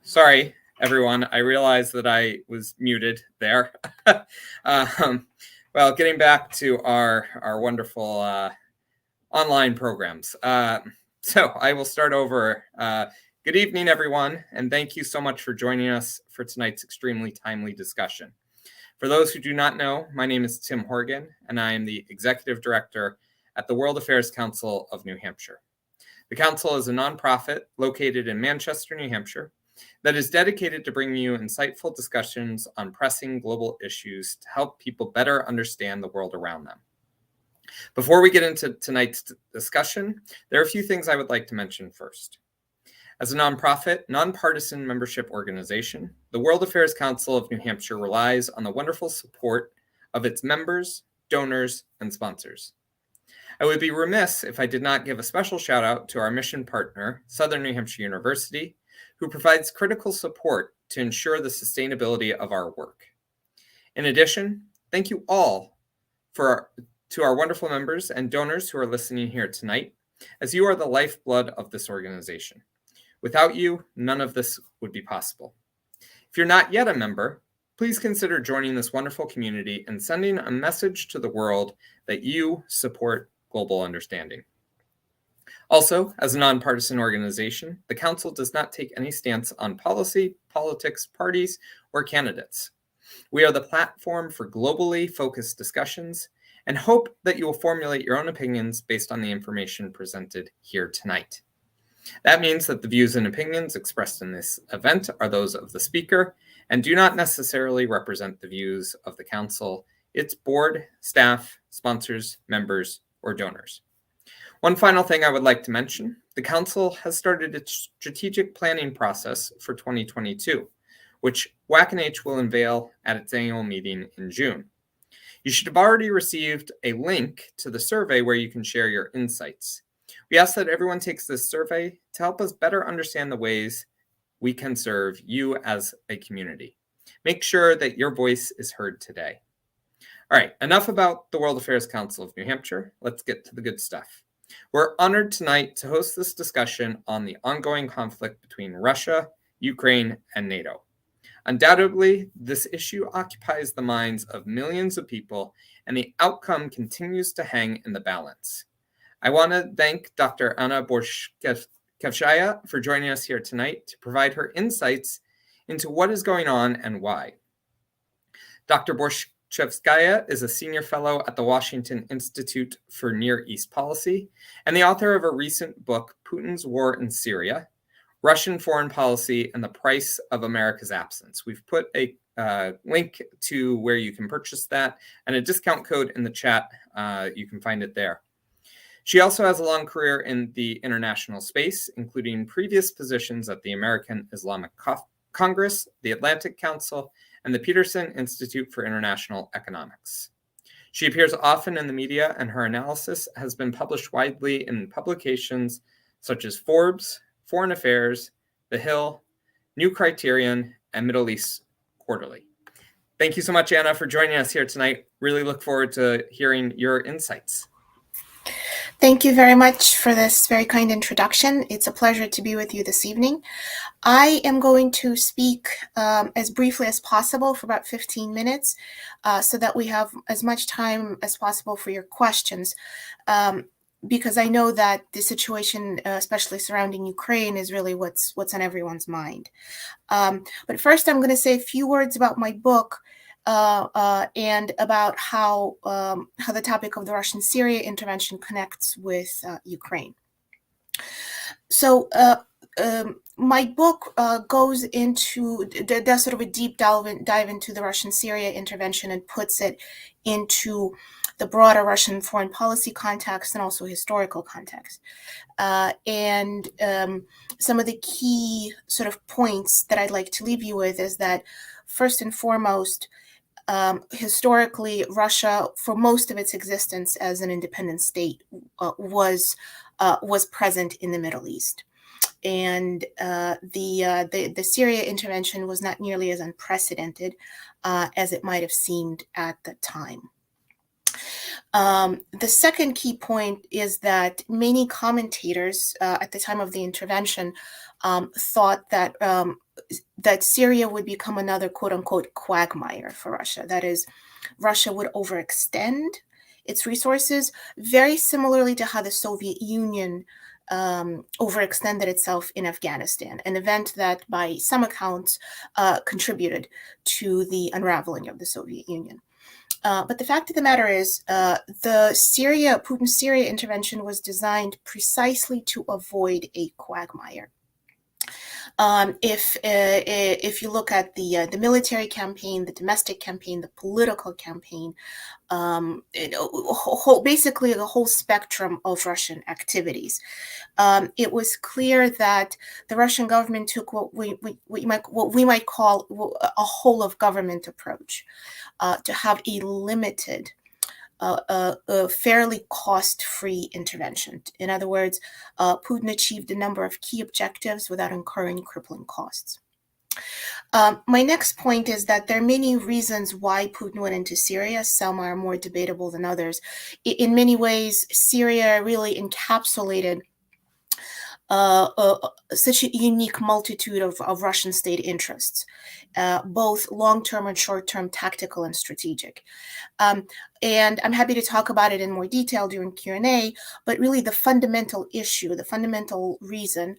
Sorry, everyone. I realized that I was muted there. Well, getting back to our wonderful online programs. So I will start over. Good evening, everyone, and thank you so much for joining us for tonight's extremely timely discussion. For those who do not know, my name is Tim Horgan, and I am the Executive Director at the World Affairs Council of New Hampshire. The Council is a nonprofit located in Manchester, New Hampshire, that is dedicated to bringing you insightful discussions on pressing global issues to help people better understand the world around them. Before we get into tonight's discussion, there are a few things I would like to mention first. As a nonprofit, nonpartisan membership organization, the World Affairs Council of New Hampshire relies on the wonderful support of its members, donors, and sponsors. I would be remiss if I did not give a special shout out to our mission partner, Southern New Hampshire University, who provides critical support to ensure the sustainability of our work. In addition, thank you all to our wonderful members and donors who are listening here tonight, as you are the lifeblood of this organization. Without you, none of this would be possible. If you're not yet a member, please consider joining this wonderful community and sending a message to the world that you support global understanding. Also, as a nonpartisan organization, the Council does not take any stance on policy, politics, parties, or candidates. We are the platform for globally focused discussions and hope that you will formulate your own opinions based on the information presented here tonight. That means that the views and opinions expressed in this event are those of the speaker and do not necessarily represent the views of the Council, its board, staff, sponsors, members, or donors. One final thing I would like to mention, the Council has started its strategic planning process for 2022, which WAC&H will unveil at its annual meeting in June. You should have already received a link to the survey where you can share your insights. We ask that everyone takes this survey to help us better understand the ways we can serve you as a community. Make sure that your voice is heard today. All right, enough about the World Affairs Council of New Hampshire. Let's get to the good stuff. We're honored tonight to host this discussion on the ongoing conflict between Russia, Ukraine, and NATO. Undoubtedly, this issue occupies the minds of millions of people, and the outcome continues to hang in the balance. I want to thank Dr. Anna Borshchevskaya for joining us here tonight to provide her insights into what is going on and why. Dr. Borshchevskaya is a senior fellow at the Washington Institute for Near East Policy and the author of a recent book, Putin's War in Syria, Russian Foreign Policy and the Price of America's Absence. We've put a link to where you can purchase that and a discount code in the chat. You can find it there. She also has a long career in the international space, including previous positions at the American Islamic Congress, the Atlantic Council, and the Peterson Institute for International Economics. She appears often in the media, and her analysis has been published widely in publications such as Forbes, Foreign Affairs, The Hill, New Criterion, and Middle East Quarterly. Thank you so much, Anna, for joining us here tonight. Really look forward to hearing your insights. Thank you very much for this very kind introduction. It's a pleasure to be with you this evening. I am going to speak as briefly as possible for about 15 minutes so that we have as much time as possible for your questions. Because I know that the situation, especially surrounding Ukraine, is really what's on everyone's mind. But first, I'm going to say a few words about my book and about how the topic of the Russian-Syria intervention connects with Ukraine. So my book goes into, does sort of a deep dive into the Russian-Syria intervention and puts it into the broader Russian foreign policy context and also historical context. And some of the key sort of points that I'd like to leave you with is that, first and foremost, historically, Russia, for most of its existence as an independent state, was present in the Middle East. And the Syria intervention was not nearly as unprecedented as it might have seemed at the time. The second key point is that many commentators at the time of the intervention thought that that Syria would become another quote unquote quagmire for Russia. That is, Russia would overextend its resources, very similarly to how the Soviet Union overextended itself in Afghanistan, an event that by some accounts contributed to the unraveling of the Soviet Union. But the fact of the matter is, Putin's Syria intervention was designed precisely to avoid a quagmire. If you look at the military campaign, the domestic campaign, the political campaign, basically the whole spectrum of Russian activities, it was clear that the Russian government took what we might call a whole of government approach to have a limited, a fairly cost-free intervention. In other words, Putin achieved a number of key objectives without incurring crippling costs. My next point is that there are many reasons why Putin went into Syria. Some are more debatable than others. In many ways, Syria really encapsulated such a unique multitude of Russian state interests, both long-term and short-term, tactical and strategic. And I'm happy to talk about it in more detail during Q&A, but really the fundamental issue, the fundamental reason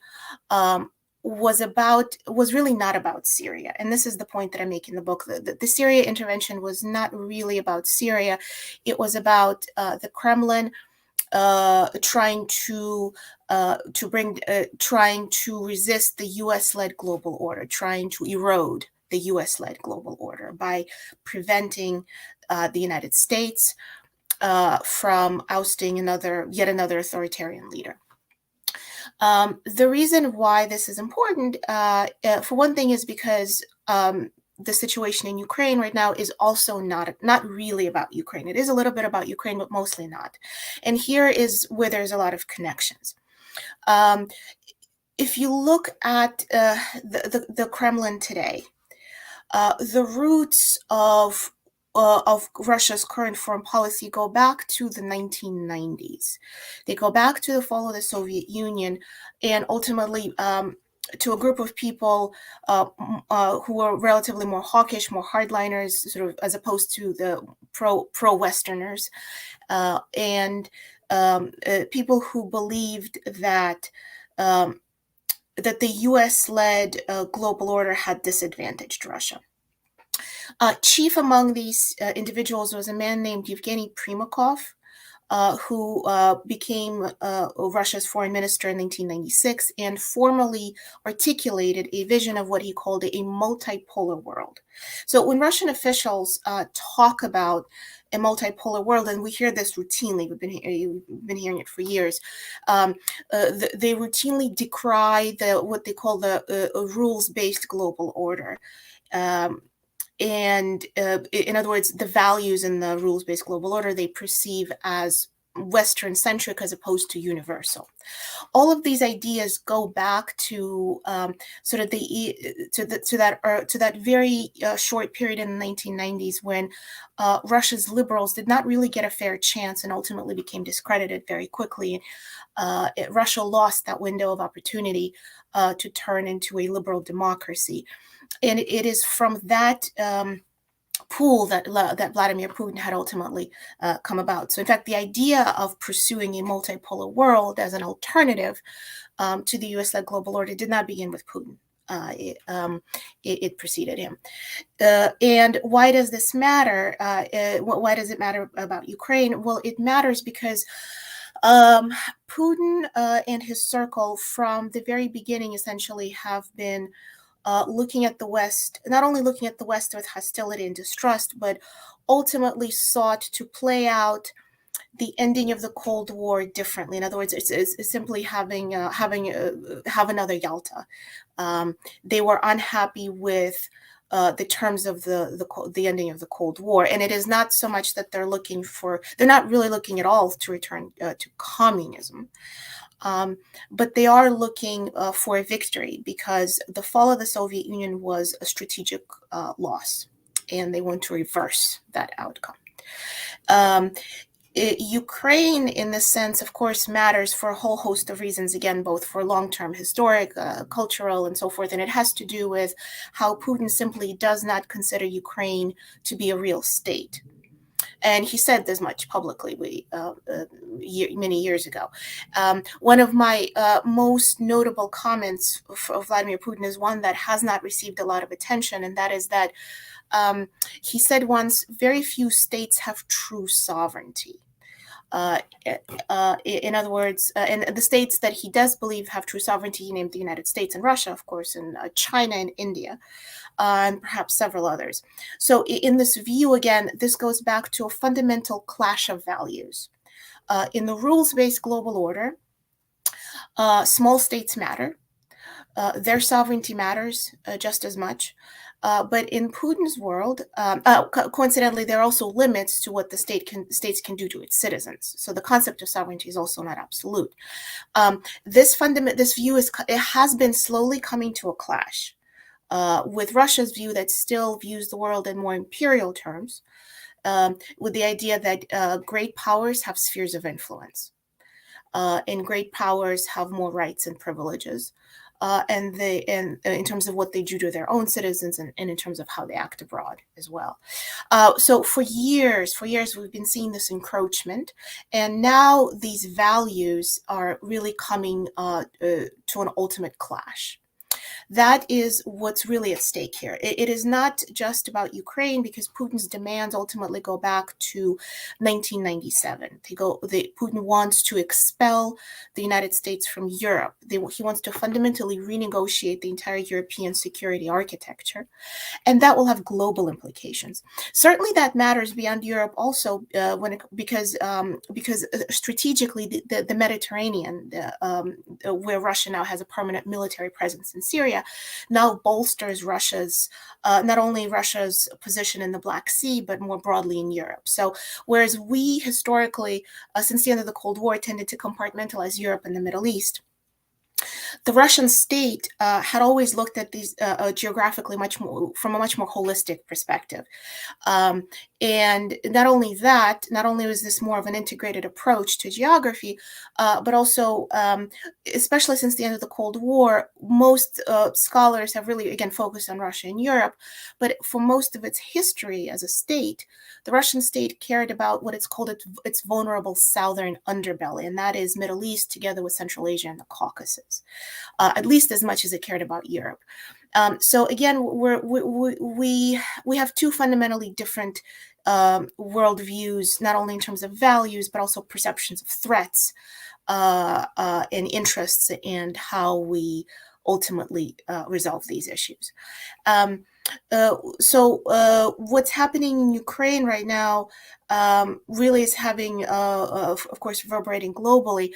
was really not about Syria. And this is the point that I make in the book. The Syria intervention was not really about Syria. It was about the Kremlin trying to resist the U.S.-led global order, trying to erode the U.S.-led global order by preventing the United States from ousting yet another authoritarian leader. The reason why this is important, for one thing, is because the situation in Ukraine right now is also not really about Ukraine. It is a little bit about Ukraine, but mostly not. And here is where there's a lot of connections. If you look at the Kremlin today, the roots of Russia's current foreign policy go back to the 1990s. They go back to the fall of the Soviet Union, and ultimately to a group of people who were relatively more hawkish, more hardliners, sort of as opposed to the pro-Westerners, and people who believed that the U.S.-led global order had disadvantaged Russia. Chief among these individuals was a man named Yevgeny Primakov, who became Russia's foreign minister in 1996 and formally articulated a vision of what he called a multipolar world. So when Russian officials talk about a multipolar world, and we hear this routinely, we've been hearing it for years, they routinely decry what they call the rules-based global order. And in other words, the values in the rules-based global order they perceive as Western-centric as opposed to universal. All of these ideas go back to sort of that very short period in the 1990s when Russia's liberals did not really get a fair chance and ultimately became discredited very quickly. Russia lost that window of opportunity to turn into a liberal democracy. And it is from that pool that Vladimir Putin had ultimately come about. So in fact, the idea of pursuing a multipolar world as an alternative to the US-led global order did not begin with Putin. It preceded him. And why does this matter? Why does it matter about Ukraine? Well, it matters because Putin and his circle from the very beginning essentially have been looking at the West, not only looking at the West with hostility and distrust, but ultimately sought to play out the ending of the Cold War differently. In other words, it's simply have another Yalta. They were unhappy with the terms of the ending of the Cold War, and it is not so much that they're not really looking at all to return to communism. But they are looking for a victory because the fall of the Soviet Union was a strategic loss, and they want to reverse that outcome. Ukraine, in this sense, of course, matters for a whole host of reasons, again, both for long-term historic, cultural, and so forth. And it has to do with how Putin simply does not consider Ukraine to be a real state. And he said this much publicly many years ago. One of my most notable comments of Vladimir Putin is one that has not received a lot of attention, and that is that he said once, very few states have true sovereignty. In other words, and the states that he does believe have true sovereignty, he named the United States and Russia, of course, and China and India, and perhaps several others. So in this view, again, this goes back to a fundamental clash of values. In the rules-based global order, small states matter. Their sovereignty matters just as much. But in Putin's world, coincidentally, there are also limits to what the states can do to its citizens. So the concept of sovereignty is also not absolute. This view has been slowly coming to a clash with Russia's view that still views the world in more imperial terms, with the idea that great powers have spheres of influence, and great powers have more rights and privileges. And in terms of what they do to their own citizens, and in terms of how they act abroad as well. So for years, we've been seeing this encroachment, and now these values are really coming to an ultimate clash. That is what's really at stake here. It is not just about Ukraine, because Putin's demands ultimately go back to 1997. Putin wants to expel the United States from Europe. He wants to fundamentally renegotiate the entire European security architecture, and that will have global implications. Certainly, that matters beyond Europe also, because strategically, the Mediterranean, where Russia now has a permanent military presence in Syria, now bolsters not only Russia's position in the Black Sea, but more broadly in Europe. So whereas we historically, since the end of the Cold War, tended to compartmentalize Europe and the Middle East, the Russian state had always looked at these geographically from a much more holistic perspective. And not only was this more of an integrated approach to geography, but also, especially since the end of the Cold War, most scholars have really, again, focused on Russia and Europe. But for most of its history as a state, the Russian state cared about what it's called its vulnerable southern underbelly, and that is Middle East together with Central Asia and the Caucasus, at least as much as it cared about Europe. So again, we have two fundamentally different worldviews, not only in terms of values, but also perceptions of threats and interests, and how we ultimately resolve these issues. So what's happening in Ukraine right now really is having, of course, reverberating globally.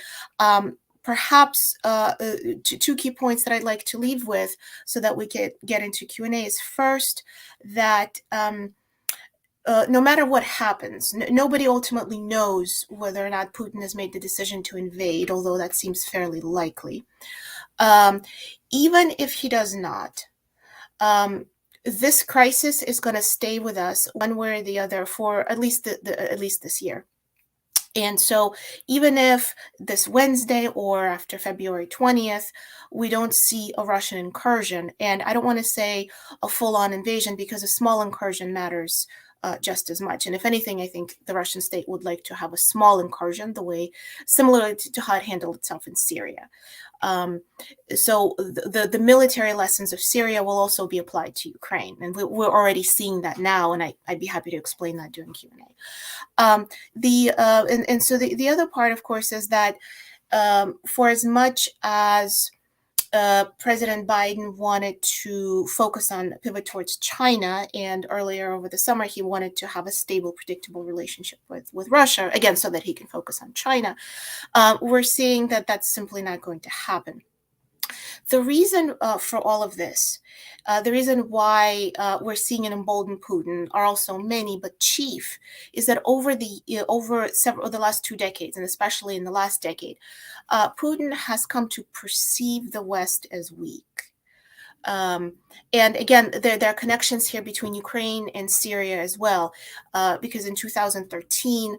Perhaps two key points that I'd like to leave with so that we can get into Q&A is first, that no matter what happens, nobody ultimately knows whether or not Putin has made the decision to invade, although that seems fairly likely. Even if he does not, this crisis is going to stay with us one way or the other for at least this year. And so even if this Wednesday or after February 20th, we don't see a Russian incursion, and I don't want to say a full-on invasion, because a small incursion matters just as much. And if anything, I think the Russian state would like to have a small incursion, similar to how it handled itself in Syria. So the military lessons of Syria will also be applied to Ukraine, and we're already seeing that now, and I'd be happy to explain that during Q&A. So the other part, of course, is that for as much as President Biden wanted to pivot towards China, and earlier over the summer he wanted to have a stable, predictable relationship with Russia, again, so that he can focus on China, we're seeing that that's simply not going to happen. The reason for all of this, the reason why we're seeing an emboldened Putin are also many, but chief is that over several of the last 2 decades, and especially in the last decade, Putin has come to perceive the West as weak. And again, there are connections here between Ukraine and Syria as well, because in 2013,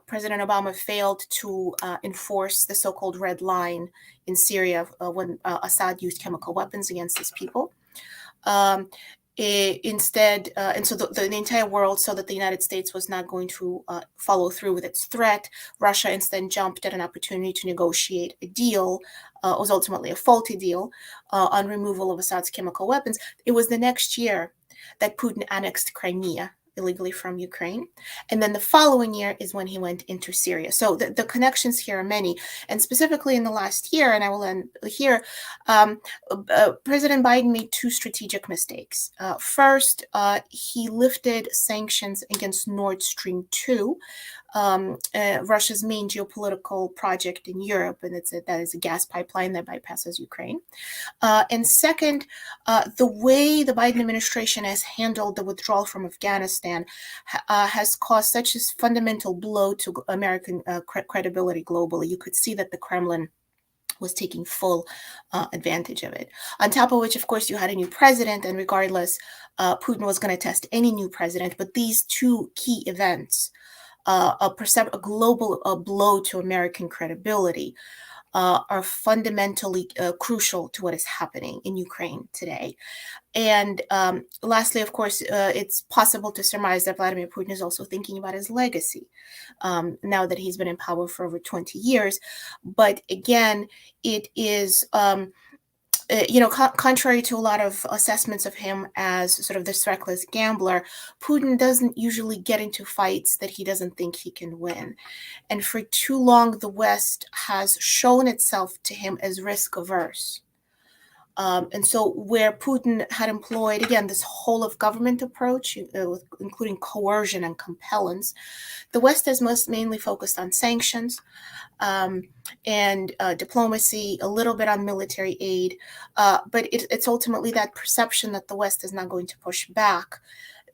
President Obama failed to enforce the so-called red line in Syria when Assad used chemical weapons against his people. Instead, and so the entire world saw that the United States was not going to follow through with its threat. Russia instead jumped at an opportunity to negotiate a deal. It was ultimately a faulty deal on removal of Assad's chemical weapons. It was the next year that Putin annexed Crimea illegally from Ukraine. And then the following year is when he went into Syria. So the connections here are many. And specifically in the last year, and I will end here, President Biden made two strategic mistakes. First, he lifted sanctions against Nord Stream 2, Russia's main geopolitical project in Europe, and that is a gas pipeline that bypasses Ukraine. And second, the way the Biden administration has handled the withdrawal from Afghanistan has caused such a fundamental blow to American credibility globally. You could see that the Kremlin was taking full advantage of it. On top of which, of course, you had a new president, and regardless, Putin was going to test any new president. But these two key events, a global blow to American credibility, are fundamentally crucial to what is happening in Ukraine today. And lastly, of course, it's possible to surmise that Vladimir Putin is also thinking about his legacy now that he's been in power for over 20 years. But again, it is contrary to a lot of assessments of him as sort of this reckless gambler, Putin doesn't usually get into fights that he doesn't think he can win. And for too long, the West has shown itself to him as risk averse. And so where Putin had employed, again, this whole of government approach, including coercion and compellence, the West has mainly focused on sanctions and diplomacy, a little bit on military aid. But it's ultimately that perception that the West is not going to push back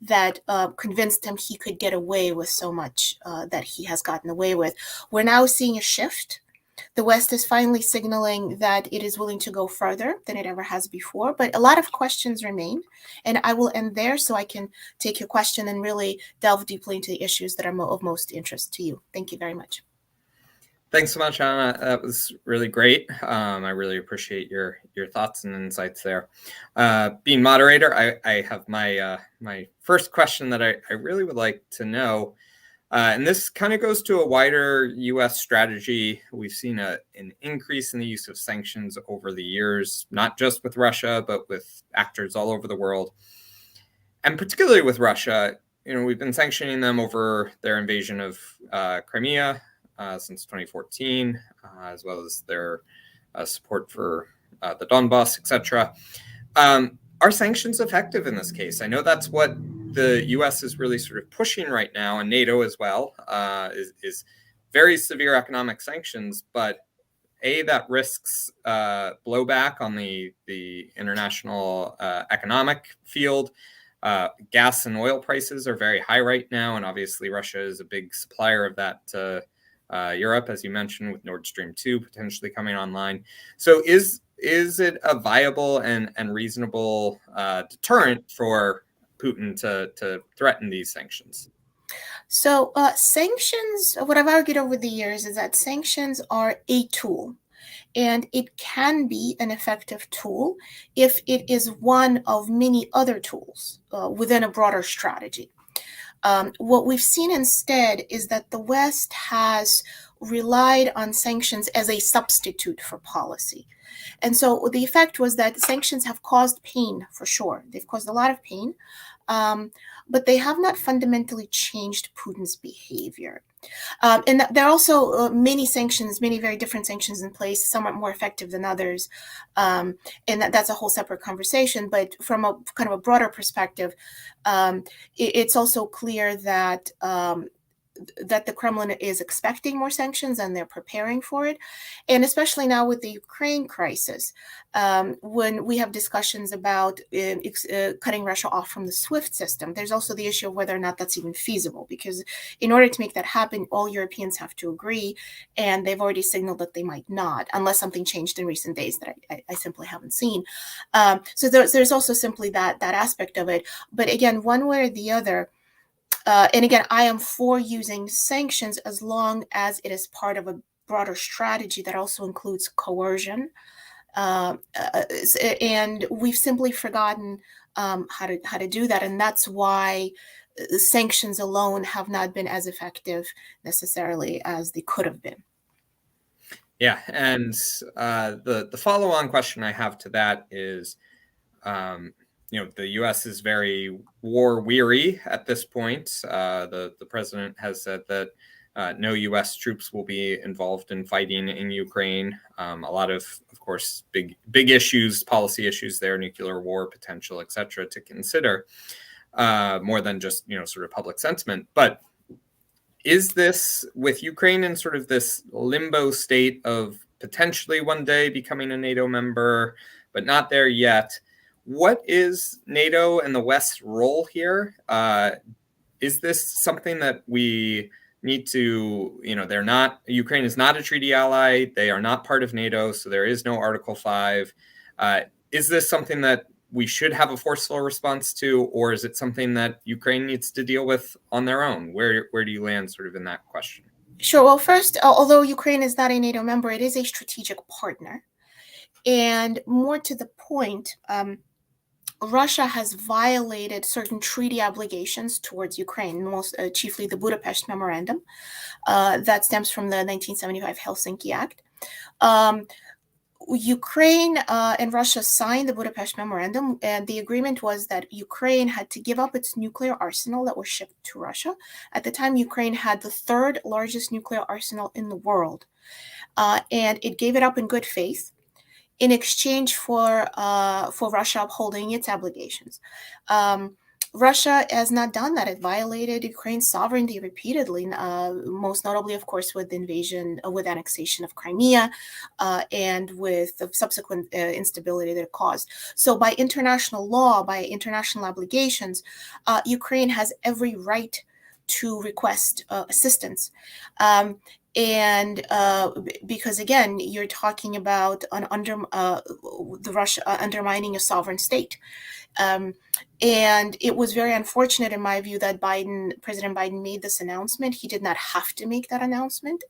that convinced him he could get away with so much that he has gotten away with. We're now seeing a shift. The West is finally signaling that it is willing to go further than it ever has before, but a lot of questions remain. And I will end there so I can take your question and really delve deeply into the issues that are of most interest to you. Thank you very much. Thanks so much, Anna. That was really great. I really appreciate your thoughts and insights there. Being moderator, I have my my first question that I really would like to know. And this kind of goes to a wider U.S. strategy. We've seen an increase in the use of sanctions over the years, not just with Russia, but with actors all over the world. And particularly with Russia, we've been sanctioning them over their invasion of Crimea since 2014, as well as their support for the Donbass, etc. Are sanctions effective in this case? I know that's what the U.S. is really sort of pushing right now, and NATO as well, is very severe economic sanctions. But that risks blowback on the international economic field. Gas and oil prices are very high right now, and obviously Russia is a big supplier of that to Europe, as you mentioned, with Nord Stream 2 potentially coming online. So is it a viable and reasonable deterrent for Putin to threaten these sanctions? So sanctions, what I've argued over the years is that sanctions are a tool, and it can be an effective tool if it is one of many other tools within a broader strategy. What we've seen instead is that the West has relied on sanctions as a substitute for policy. And so the effect was that sanctions have caused pain, for sure. They've caused a lot of pain, but they have not fundamentally changed Putin's behavior. And there are also many very different sanctions in place, some are more effective than others. And that's a whole separate conversation. But from a kind of a broader perspective, it's also clear that that the Kremlin is expecting more sanctions and they're preparing for it. And especially now with the Ukraine crisis, when we have discussions about cutting Russia off from the SWIFT system, there's also the issue of whether or not that's even feasible, because in order to make that happen, all Europeans have to agree, and they've already signaled that they might not, unless something changed in recent days that I simply haven't seen. So there's also simply that aspect of it. But again, one way or the other, and again, I am for using sanctions as long as it is part of a broader strategy that also includes coercion. And we've simply forgotten how to do that, and that's why sanctions alone have not been as effective necessarily as they could have been. Yeah, and the follow-on question I have to that is, the U.S. is very war weary at this point. The president has said that no U.S. troops will be involved in fighting in Ukraine. A lot of course, big issues, policy issues there, nuclear war potential, et cetera, to consider, more than just sort of public sentiment. But is this, with Ukraine in sort of this limbo state of potentially one day becoming a NATO member, but not there yet? What is NATO and the West's role here? Is this something that we need to, Ukraine is not a treaty ally. They are not part of NATO, so there is no Article 5. Is this something that we should have a forceful response to, or is it something that Ukraine needs to deal with on their own? Where do you land sort of in that question? Sure. Well, first, although Ukraine is not a NATO member, it is a strategic partner. And more to the point, Russia has violated certain treaty obligations towards Ukraine, most chiefly the Budapest Memorandum that stems from the 1975 Helsinki Act. Ukraine and Russia signed the Budapest Memorandum, and the agreement was that Ukraine had to give up its nuclear arsenal that was shipped to Russia. At the time, Ukraine had the third largest nuclear arsenal in the world, and it gave it up in good faith in exchange for Russia upholding its obligations. Russia has not done that. It violated Ukraine's sovereignty repeatedly, most notably, of course, with annexation of Crimea, and with the subsequent instability that it caused. So by international law, by international obligations, Ukraine has every right to request assistance. And because again, you're talking about Russia undermining a sovereign state. And it was very unfortunate, in my view, that President Biden made this announcement. He did not have to make that announcement.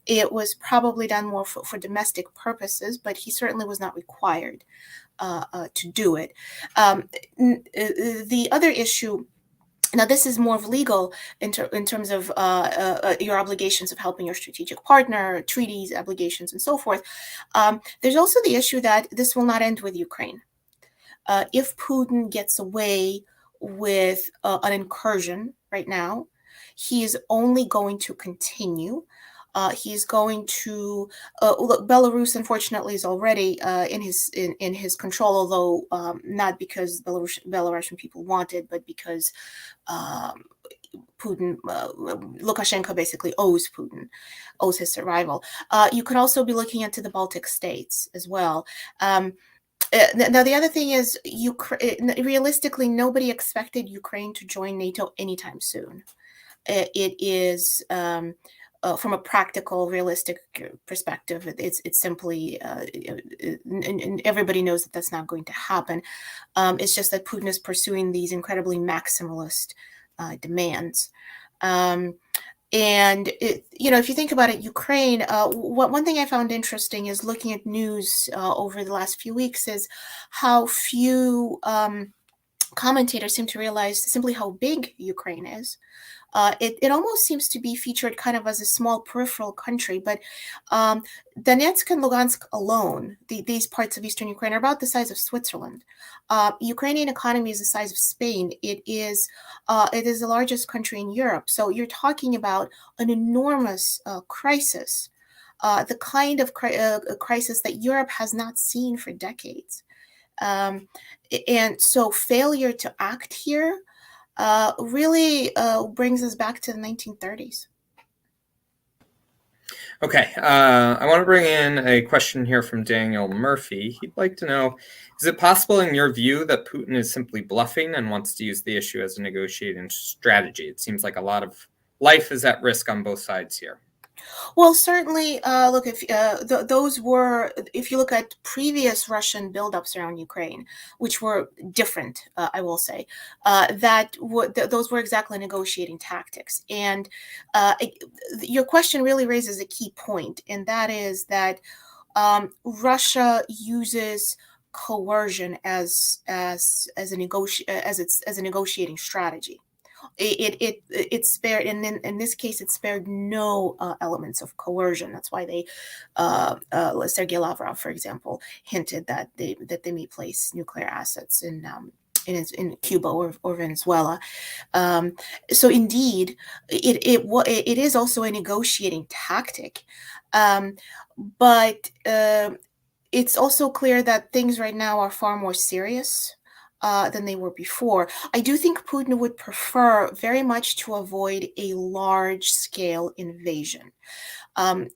It was probably done more for domestic purposes, but he certainly was not required to do it. The other issue, now, this is more of legal in terms of your obligations of helping your strategic partner, treaties, obligations, and so forth. There's also the issue that this will not end with Ukraine. If Putin gets away with an incursion right now, he is only going to continue. He's going to look. Belarus, unfortunately, is already in his control, although not because Belarusian people want it, but because Putin, Lukashenko basically owes his survival. You could also be looking into the Baltic states as well. Now, the other thing is, realistically, nobody expected Ukraine to join NATO anytime soon. It is, from a practical, realistic perspective, it's simply, and everybody knows that that's not going to happen. It's just that Putin is pursuing these incredibly maximalist demands. And if you think about it, Ukraine, one thing I found interesting is looking at news over the last few weeks is how few commentators seem to realize simply how big Ukraine is. It almost seems to be featured kind of as a small peripheral country, but Donetsk and Lugansk alone, these parts of eastern Ukraine, are about the size of Switzerland. Ukrainian economy is the size of Spain. It is the largest country in Europe. So you're talking about an enormous crisis, the kind of crisis that Europe has not seen for decades. And so failure to act here really brings us back to the 1930s. Okay, I want to bring in a question here from Daniel Murphy. He'd like to know, is it possible in your view that Putin is simply bluffing and wants to use the issue as a negotiating strategy? It seems like a lot of life is at risk on both sides here. Well, certainly, look, if you look at previous Russian buildups around Ukraine, which were different, I will say, those were exactly negotiating tactics. And your question really raises a key point, and that is that Russia uses coercion as a negotiating strategy. It spared, and in this case, it spared no elements of coercion. That's why they, Sergei Lavrov, for example, hinted that they may place nuclear assets in Cuba or Venezuela. So indeed, it is also a negotiating tactic, but it's also clear that things right now are far more serious than they were before. I do think Putin would prefer very much to avoid a large-scale invasion. I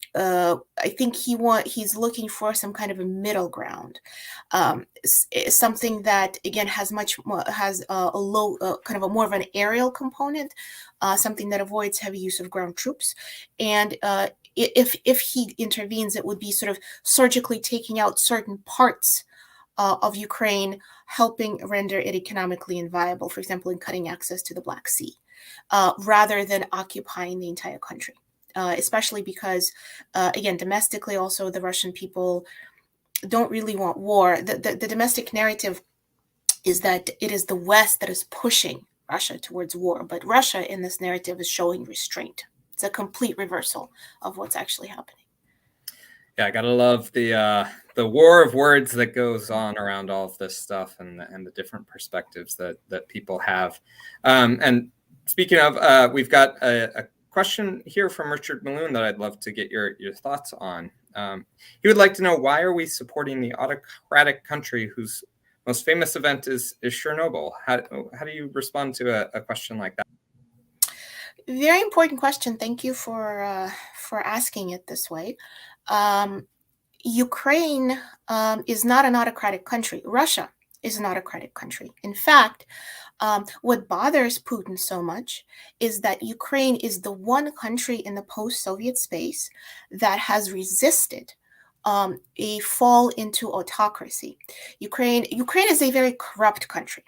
think he's looking for some kind of a middle ground, something that again has a low, kind of a more of an aerial component, something that avoids heavy use of ground troops, and if he intervenes, it would be sort of surgically taking out certain parts of Ukraine, helping render it economically inviable, for example, in cutting access to the Black Sea, rather than occupying the entire country. Especially because, again, domestically also the Russian people don't really want war. The domestic narrative is that it is the West that is pushing Russia towards war, but Russia in this narrative is showing restraint. It's a complete reversal of what's actually happening. Yeah, I gotta love the war of words that goes on around all of this stuff, and the different perspectives that people have. And speaking of, we've got a question here from Richard Maloon that I'd love to get your thoughts on. He would like to know, why are we supporting the autocratic country whose most famous event is Chernobyl? How do you respond to a question like that? Very important question. Thank you for asking it this way. Ukraine is not an autocratic country. Russia is an autocratic country. In fact, what bothers Putin so much is that Ukraine is the one country in the post-Soviet space that has resisted a fall into autocracy. Ukraine is a very corrupt country,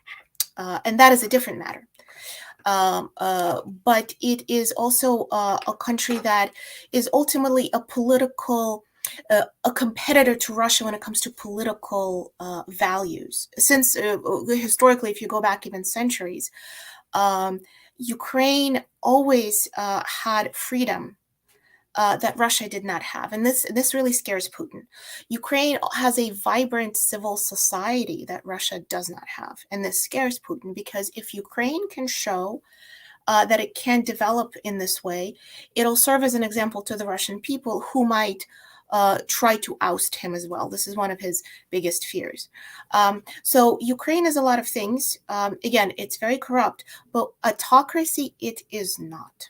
and that is a different matter. But it is also a country that is ultimately a competitor to Russia when it comes to political values. Since historically, if you go back even centuries, Ukraine always had freedom that Russia did not have. And this really scares Putin. Ukraine has a vibrant civil society that Russia does not have. And this scares Putin because if Ukraine can show that it can develop in this way, it'll serve as an example to the Russian people who might try to oust him as well. This is one of his biggest fears. So Ukraine is a lot of things. Again, it's very corrupt, but autocracy, it is not.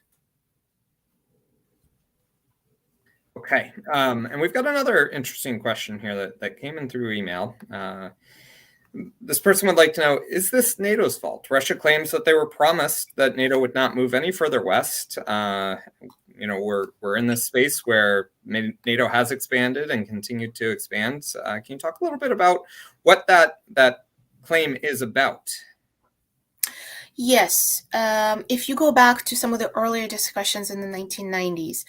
Okay, and we've got another interesting question here that came in through email. This person would like to know, is this NATO's fault? Russia claims that they were promised that NATO would not move any further west. We're in this space where NATO has expanded and continued to expand. Can you talk a little bit about what that claim is about? Yes. If you go back to some of the earlier discussions in the 1990s,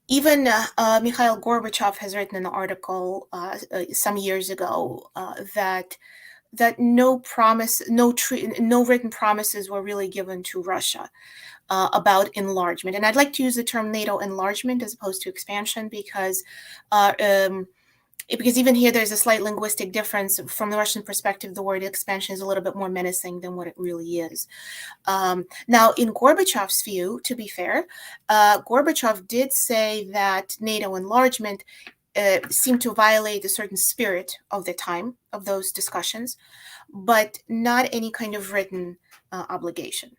even Mikhail Gorbachev has written an article some years ago that no written promises were really given to Russia about enlargement. And I'd like to use the term NATO enlargement as opposed to expansion because even here there's a slight linguistic difference. From the Russian perspective, the word expansion is a little bit more menacing than what it really is. Now, in Gorbachev's view, to be fair, Gorbachev did say that NATO enlargement seemed to violate a certain spirit of the time of those discussions, but not any kind of written obligation.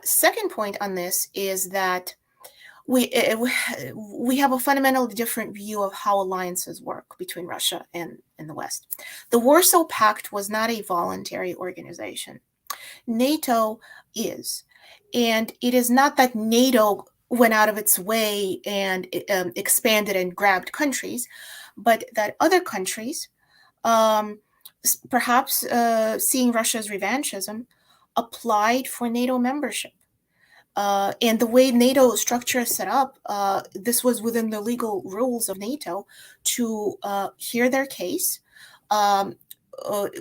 Second point on this is that we have a fundamentally different view of how alliances work between Russia and the West. The Warsaw Pact was not a voluntary organization. NATO is. And it is not that NATO went out of its way and expanded and grabbed countries, but that other countries, perhaps seeing Russia's revanchism, applied for NATO membership. And the way NATO structure is set up, this was within the legal rules of NATO to hear their case.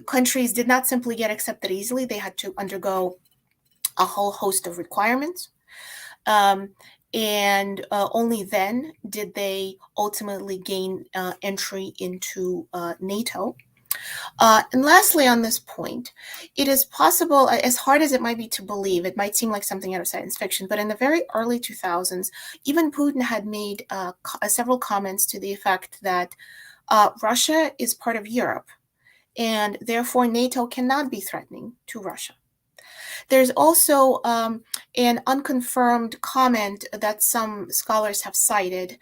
Countries did not simply get accepted easily. They had to undergo a whole host of requirements. And only then did they ultimately gain entry into NATO. And lastly, on this point, it is possible, as hard as it might be to believe, it might seem like something out of science fiction, but in the very early 2000s, even Putin had made several comments to the effect that Russia is part of Europe, and therefore NATO cannot be threatening to Russia. There's also an unconfirmed comment that some scholars have cited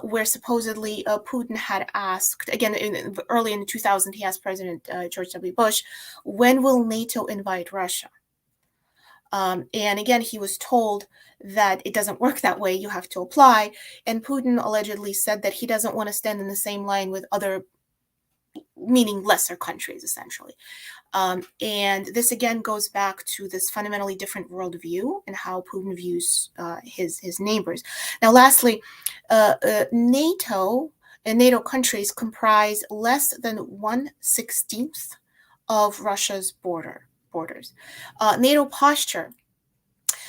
where supposedly Putin had asked, again, early in 2000, he asked President George W. Bush, when will NATO invite Russia? And again, he was told that it doesn't work that way, you have to apply. And Putin allegedly said that he doesn't want to stand in the same line with other, meaning lesser countries, essentially. And this again goes back to this fundamentally different worldview and how Putin views his neighbors. Now, lastly, NATO and NATO countries comprise less than 1/16 of Russia's borders. NATO posture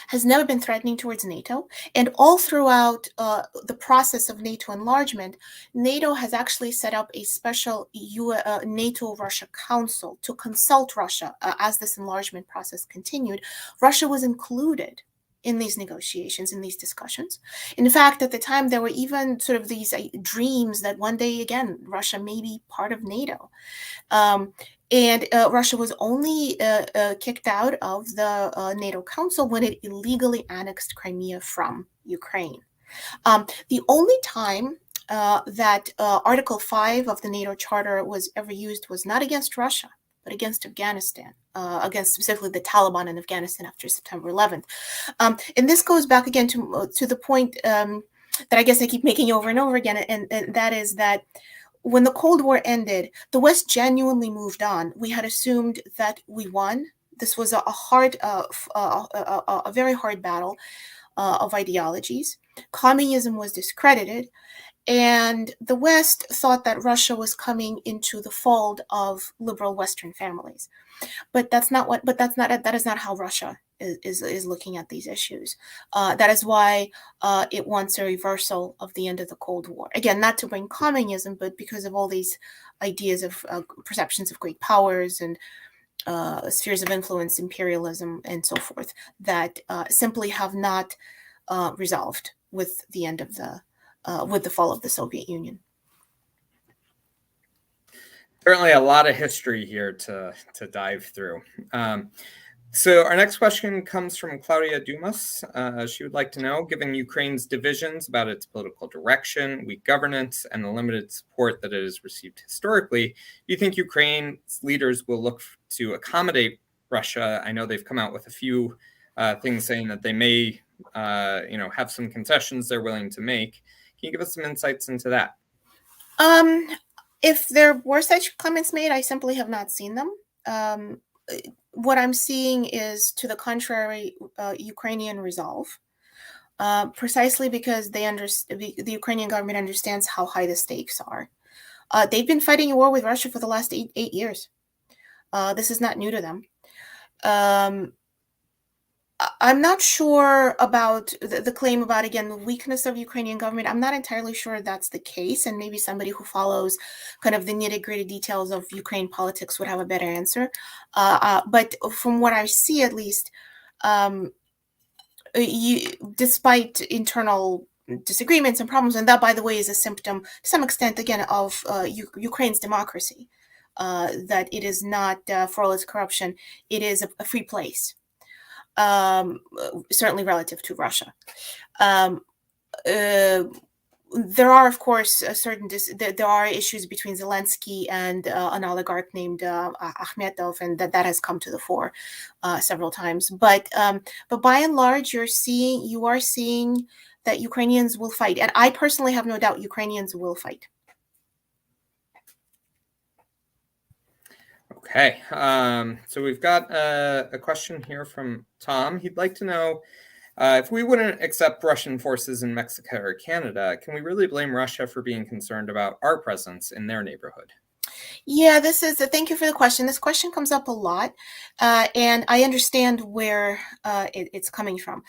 has never been threatening towards NATO. And all throughout the process of NATO enlargement, NATO has actually set up a special NATO-Russia Council to consult Russia as this enlargement process continued. Russia was included in these negotiations, in these discussions. In fact, at the time, there were even sort of these dreams that one day, again, Russia may be part of NATO. And Russia was only kicked out of the NATO Council when it illegally annexed Crimea from Ukraine. The only time that Article 5 of the NATO Charter was ever used was not against Russia, but against Afghanistan, against specifically the Taliban in Afghanistan after September 11th. And this goes back again to the point that I guess I keep making over and over again, and that is that when the Cold War ended, the West genuinely moved on. We had assumed that we won. This was a very hard battle of ideologies. Communism was discredited, and the West thought that Russia was coming into the fold of liberal Western families. But that is not how Russia is looking at these issues. That is why it wants a reversal of the end of the Cold War. Again, not to bring communism, but because of all these ideas of perceptions of great powers and spheres of influence, imperialism, and so forth, that simply have not resolved with the end of with the fall of the Soviet Union. Certainly a lot of history here to dive through. So our next question comes from Claudia Dumas. She would like to know, given Ukraine's divisions about its political direction, weak governance, and the limited support that it has received historically, do you think Ukraine's leaders will look to accommodate Russia? I know they've come out with a few things saying that they may have some concessions they're willing to make. Can you give us some insights into that? If there were such comments made, I simply have not seen them. What I'm seeing is, to the contrary, Ukrainian resolve, precisely because the Ukrainian government understands how high the stakes are. They've been fighting a war with Russia for the last eight years. This is not new to them. I'm not sure about the claim about, again, the weakness of Ukrainian government. I'm not entirely sure that's the case, and maybe somebody who follows kind of the nitty-gritty details of Ukraine politics would have a better answer. But from what I see, at least, despite internal disagreements and problems. And that, by the way, is a symptom to some extent, again, of Ukraine's democracy, that it is not, for all its corruption, it is a free place, certainly relative to Russia. There are, of course, there are issues between Zelensky and an oligarch named Akhmetov, and that has come to the fore several times. But by and large, you are seeing that Ukrainians will fight, and I personally have no doubt Ukrainians will fight. Okay, so we've got a question here from Tom. He'd like to know, if we wouldn't accept Russian forces in Mexico or Canada, can we really blame Russia for being concerned about our presence in their neighborhood? Yeah, thank you for the question. This question comes up a lot, and I understand where it's coming from.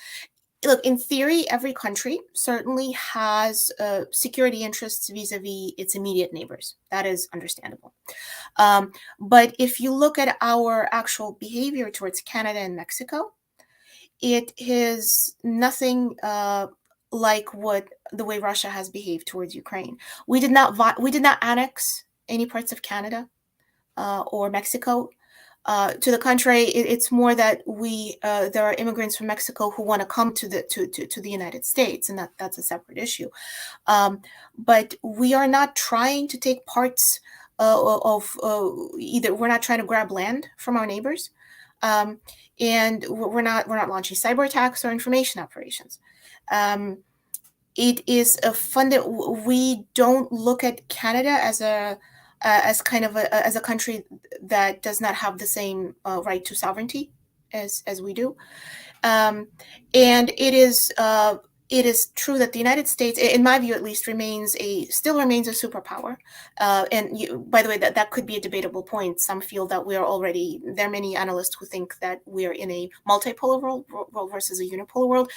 Look, in theory, every country certainly has security interests vis-a-vis its immediate neighbors. That is understandable. But if you look at our actual behavior towards Canada and Mexico, it is nothing like the way Russia has behaved towards Ukraine. We did not annex any parts of Canada or Mexico. To the contrary, it's more that there are immigrants from Mexico who want to come to the United States, and that's a separate issue. But we are not trying to take parts of either. We're not trying to grab land from our neighbors, and we're not launching cyber attacks or information operations. It is we don't look at Canada as a country that does not have the same right to sovereignty as we do, and it is true that the United States, in my view at least, still remains a superpower. And by the way, that could be a debatable point. Some feel that there are many analysts who think that we are in a multipolar world versus a unipolar world.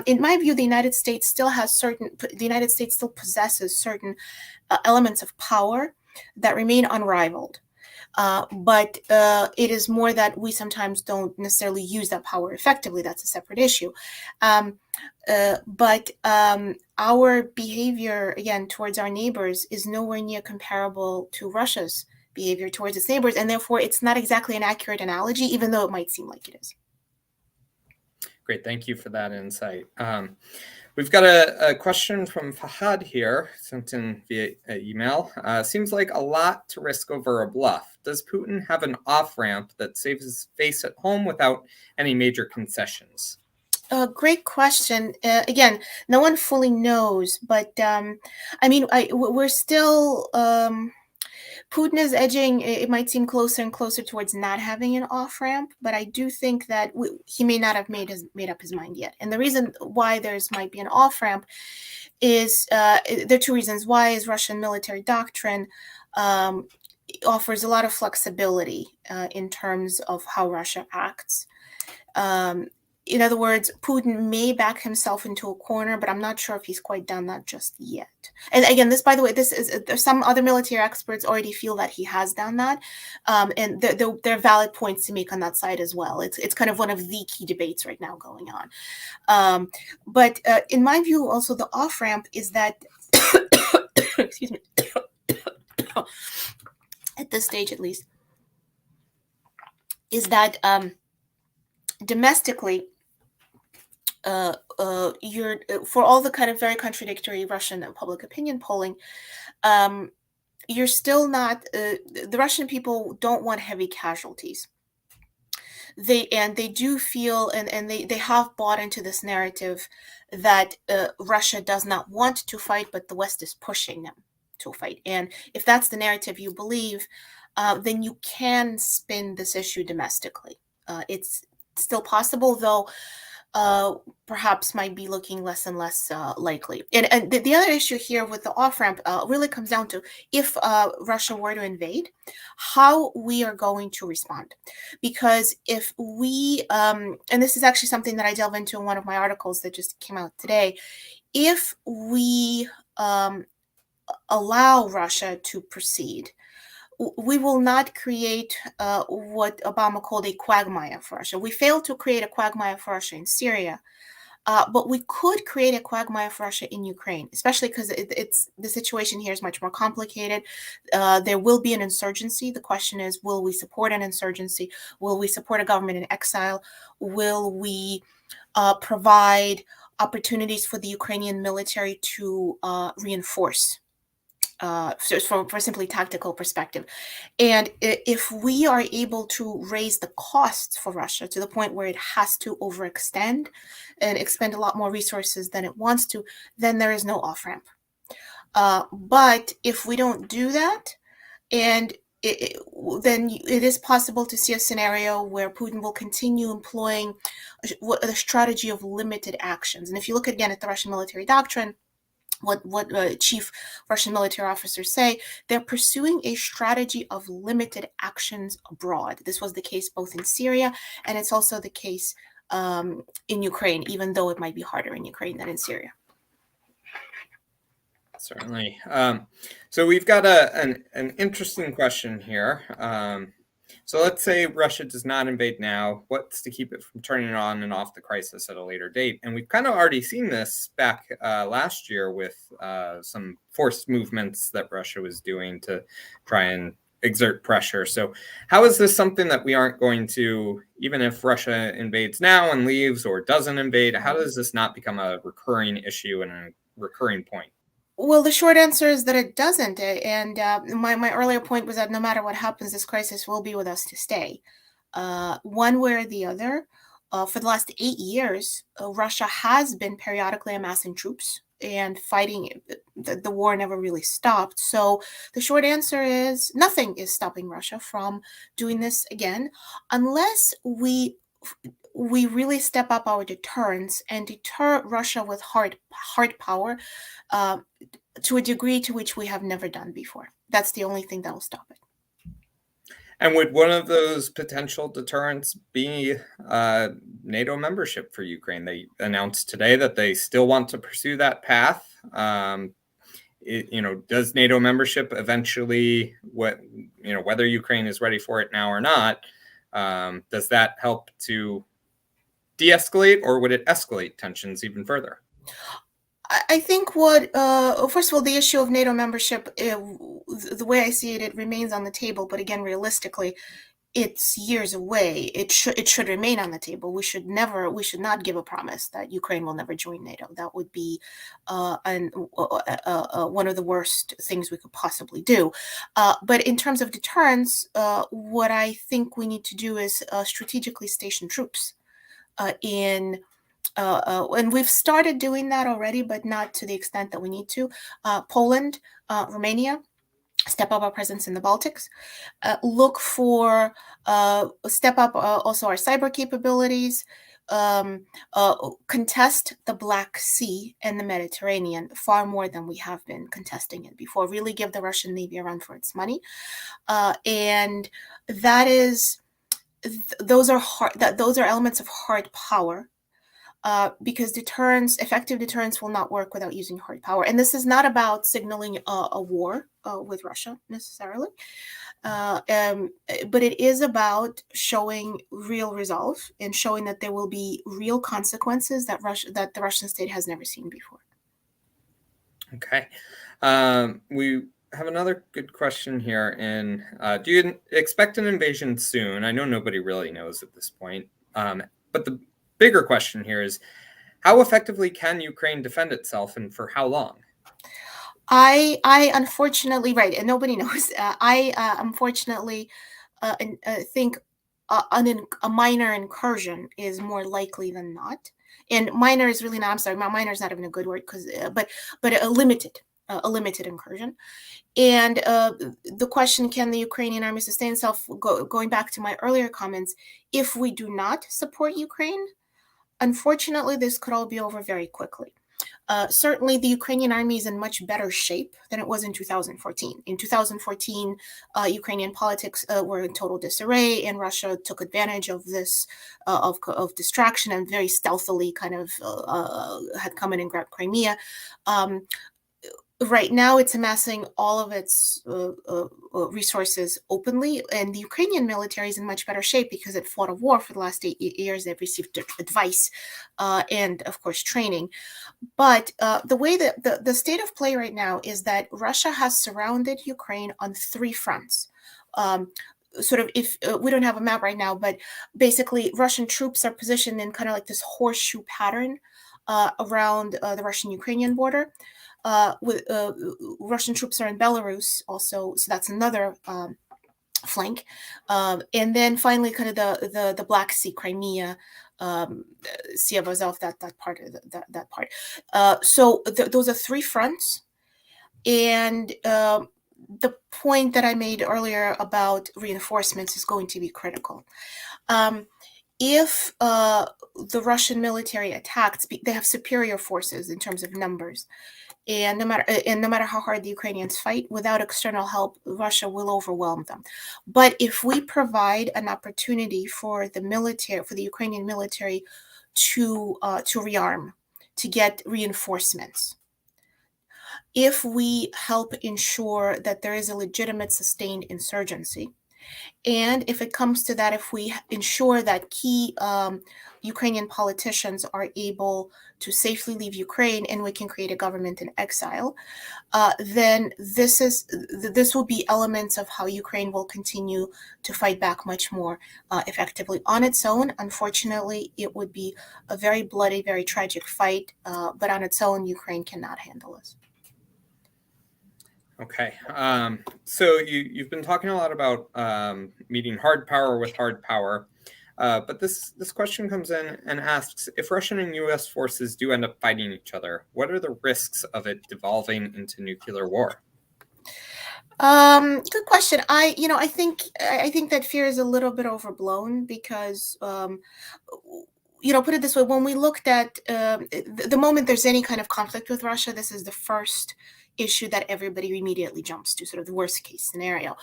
In my view, the United States still possesses certain elements of power that remain unrivaled. But it is more that we sometimes don't necessarily use that power effectively. That's a separate issue. But our behavior, again, towards our neighbors is nowhere near comparable to Russia's behavior towards its neighbors, and therefore it's not exactly an accurate analogy, even though it might seem like it is. Great, thank you for that insight. We've got a question from Fahad here, sent in via email. Seems like a lot to risk over a bluff. Does Putin have an off-ramp that saves his face at home without any major concessions? Great question. Again, no one fully knows, but we're still... Putin is edging, it might seem closer and closer towards not having an off-ramp, but I do think that he may not have made up his mind yet. And the reason why might be an off-ramp is, there are two reasons. Why is Russian military doctrine offers a lot of flexibility in terms of how Russia acts. In other words, Putin may back himself into a corner, but I'm not sure if he's quite done that just yet. And again, by the way, some other military experts already feel that he has done that, and there are valid points to make on that side as well. It's kind of one of the key debates right now going on. But in my view, also the off ramp is that, excuse me, at this stage at least, is that domestically, for all the kind of very contradictory Russian public opinion polling, you're still not. The Russian people don't want heavy casualties. They do feel, and they have bought into this narrative that Russia does not want to fight, but the West is pushing them to fight. And if that's the narrative you believe, then you can spin this issue domestically. It's still possible, though. Perhaps might be looking less and less likely. And the other issue here with the off-ramp really comes down to, if Russia were to invade, how we are going to respond. Because if we, and this is actually something that I delve into in one of my articles that just came out today, if we allow Russia to proceed, we will not create what Obama called a quagmire for Russia. We failed to create a quagmire for Russia in Syria, But we could create a quagmire for Russia in Ukraine, especially because it's the situation here is much more complicated. There will be an insurgency. The question is, will we support an insurgency? Will we support a government in exile? Will we provide opportunities for the Ukrainian military to reinforce? For simply tactical perspective. And if we are able to raise the costs for Russia to the point where it has to overextend and expend a lot more resources than it wants to, then there is no off-ramp. But if we don't do that, and then it is possible to see a scenario where Putin will continue employing the strategy of limited actions. And if you look again at the Russian military doctrine, what chief Russian military officers say, they're pursuing a strategy of limited actions abroad. This was the case both in Syria, and it's also the case in Ukraine, even though it might be harder in Ukraine than in Syria. Certainly. So we've got an interesting question here. So let's say Russia does not invade now. What's to keep it from turning on and off the crisis at a later date? And we've kind of already seen this back last year with some forced movements that Russia was doing to try and exert pressure. So how is this something that we aren't going to, even if Russia invades now and leaves or doesn't invade, how does this not become a recurring issue and a recurring point? Well, the short answer is that it doesn't. And my earlier point was that no matter what happens, this crisis will be with us to stay. One way or the other, for the last 8 years, Russia has been periodically amassing troops and fighting. The war never really stopped. So the short answer is nothing is stopping Russia from doing this again, unless we really step up our deterrence and deter Russia with hard power to a degree to which we have never done before. That's the only thing that will stop it. And would one of those potential deterrents be NATO membership for Ukraine? They announced today that they still want to pursue that path. Does NATO membership eventually, whether Ukraine is ready for it now or not, does that help to de-escalate, or would it escalate tensions even further? I think first of all, the issue of NATO membership, the way I see it, it remains on the table. But again, realistically, it's years away. It should remain on the table. We should not give a promise that Ukraine will never join NATO. That would be one of the worst things we could possibly do. But in terms of deterrence, what I think we need to do is strategically station troops and we've started doing that already, but not to the extent that we need to. Poland, Romania, step up our presence in the Baltics. Look for step up also our cyber capabilities. Contest the Black Sea and the Mediterranean far more than we have been contesting it before. Really give the Russian Navy a run for its money, and that is those are elements of hard power. Because effective deterrence will not work without using hard power. And this is not about signaling a war with Russia necessarily, but it is about showing real resolve and showing that there will be real consequences that the Russian state has never seen before. Okay. We have another good question here. Do you expect an invasion soon? I know nobody really knows at this point, but the bigger question here is, how effectively can Ukraine defend itself, and for how long? I unfortunately, right, and nobody knows. I unfortunately think a minor incursion is more likely than not. And minor is really not. I'm sorry, minor is not even a good word but a limited incursion. And the question, can the Ukrainian army sustain itself? Going back to my earlier comments, if we do not support Ukraine, unfortunately, this could all be over very quickly. Certainly, the Ukrainian army is in much better shape than it was in 2014. In 2014, Ukrainian politics were in total disarray, and Russia took advantage of this, of distraction, and very stealthily kind of had come in and grabbed Crimea. Right now, it's amassing all of its resources openly, and the Ukrainian military is in much better shape because it fought a war for the last 8 years. They've received advice and, of course, training. But the way that the state of play right now is that Russia has surrounded Ukraine on 3 fronts. Sort of, if we don't have a map right now, but basically, Russian troops are positioned in kind of like this horseshoe pattern around the Russian-Ukrainian border. With Russian troops are in Belarus also, so that's another flank, and then finally, kind of the Black Sea, Crimea, Sea of Azov, that part of that part. So those are 3 fronts, and the point that I made earlier about reinforcements is going to be critical. If the Russian military attacks, they have superior forces in terms of numbers. And no matter how hard the Ukrainians fight, without external help, Russia will overwhelm them. But if we provide an opportunity for the military, for the Ukrainian military, to rearm, to get reinforcements, if we help ensure that there is a legitimate, sustained insurgency, and if it comes to that, if we ensure that key Ukrainian politicians are able to safely leave Ukraine and we can create a government in exile, then this will be elements of how Ukraine will continue to fight back much more effectively. On its own, unfortunately, it would be a very bloody, very tragic fight, but on its own, Ukraine cannot handle this. Okay, so you've been talking a lot about meeting hard power with hard power, but this question comes in and asks, if Russian and U.S. forces do end up fighting each other, what are the risks of it devolving into nuclear war? Good question. I think that fear is a little bit overblown because put it this way, when we looked at the moment there's any kind of conflict with Russia, this is the first issue that everybody immediately jumps to, sort of the worst case scenario.